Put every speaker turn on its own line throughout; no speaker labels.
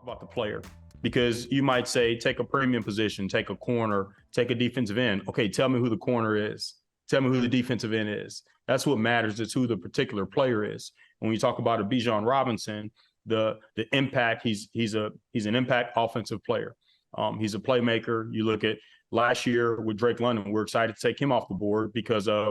about the player, because you might say, take a premium position, take a corner, take a defensive end. Okay, tell me who the corner is. Tell me who the defensive end is. That's what matters. It's who the particular player is. When you talk about a Bijan Robinson, the impact, he's an impact offensive player. He's a playmaker. You look at last year with Drake London, we're excited to take him off the board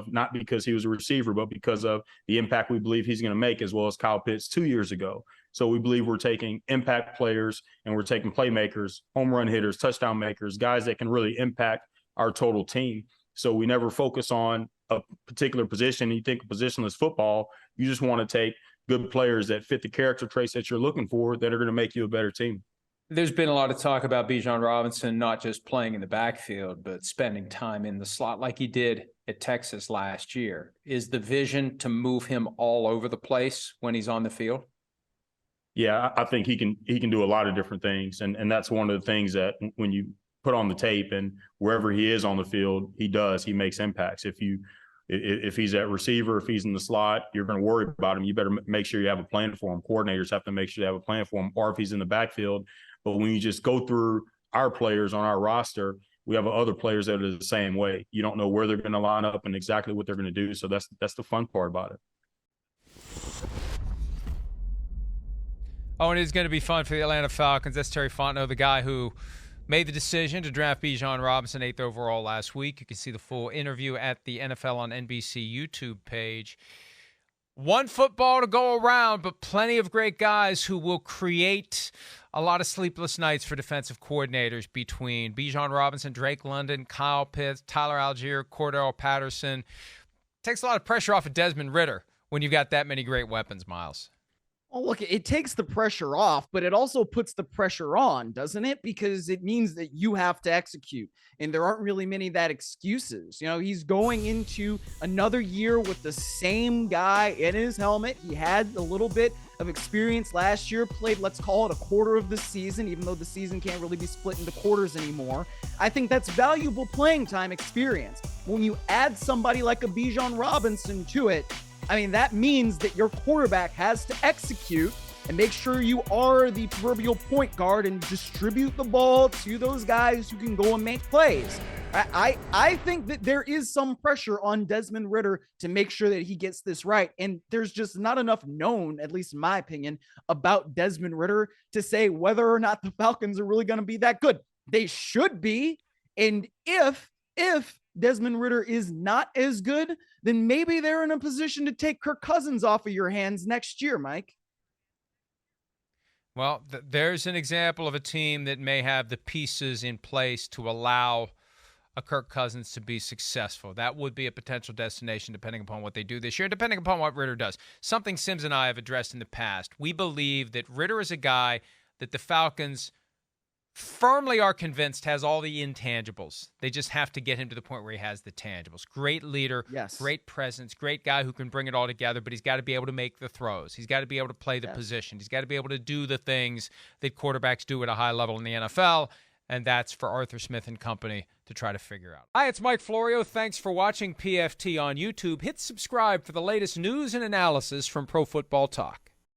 not because he was a receiver, but because of the impact we believe he's going to make, as well as Kyle Pitts 2 years ago. So we believe we're taking impact players and we're taking playmakers, home run hitters, touchdown makers, guys that can really impact our total team. So we never focus on a particular position. You think a positionless football, you just want to take good players that fit the character traits that you're looking for that are going to make you a better team.
There's been a lot of talk about Bijan Robinson not just playing in the backfield, but spending time in the slot like he did at Texas last year. Is the vision to move him all over the place when he's on the field?
Yeah, I think he can do a lot of different things. And that's one of the things that when you put on the tape and wherever he is on the field, he makes impacts. If he's at receiver, if he's in the slot, you're going to worry about him. You better make sure you have a plan for him. Coordinators have to make sure they have a plan for him, or if he's in the backfield. But when you just go through our players on our roster, we have other players that are the same way. You don't know where they're going to line up and exactly what they're going to do. So that's the fun part about it.
Oh, and it's going to be fun for the Atlanta Falcons. That's Terry Fontenot, the guy who made the decision to draft Bijan Robinson 8th overall last week. You can see the full interview at the NFL on NBC YouTube page. One football to go around, but plenty of great guys who will create a lot of sleepless nights for defensive coordinators between Bijan Robinson, Drake London, Kyle Pitts, Tyler Algier, Cordell Patterson. Takes a lot of pressure off of Desmond Ridder when you've got that many great weapons, Myles.
Well, look, it takes the pressure off, but it also puts the pressure on, doesn't it? Because it means that you have to execute, and there aren't really many that excuses. You know, he's going into another year with the same guy in his helmet. He had a little bit of experience last year, played, let's call it a quarter of the season, even though the season can't really be split into quarters anymore. I think that's valuable playing time experience. When you add somebody like a Bijan Robinson to it, I mean, that means that your quarterback has to execute and make sure you are the proverbial point guard and distribute the ball to those guys who can go and make plays. I think that there is some pressure on Desmond Ridder to make sure that he gets this right. And there's just not enough known, at least in my opinion, about Desmond Ridder to say whether or not the Falcons are really going to be that good. They should be. And if Desmond Ridder is not as good, then maybe they're in a position to take Kirk Cousins off of your hands next year, Mike.
Well, there's an example of a team that may have the pieces in place to allow a Kirk Cousins to be successful. That would be a potential destination depending upon what they do this year, depending upon what Ridder does. Something Sims and I have addressed in the past. We believe that Ridder is a guy that the Falcons firmly are convinced has all the intangibles. They just have to get him to the point where he has the tangibles. Great leader, yes. Great presence, great guy who can bring it all together, but he's got to be able to make the throws. He's got to be able to play the position. He's got to be able to do the things that quarterbacks do at a high level in the NFL, and that's for Arthur Smith and company to try to figure out. Hi, it's Mike Florio. Thanks for watching PFT on YouTube. Hit subscribe for the latest news and analysis from Pro Football Talk.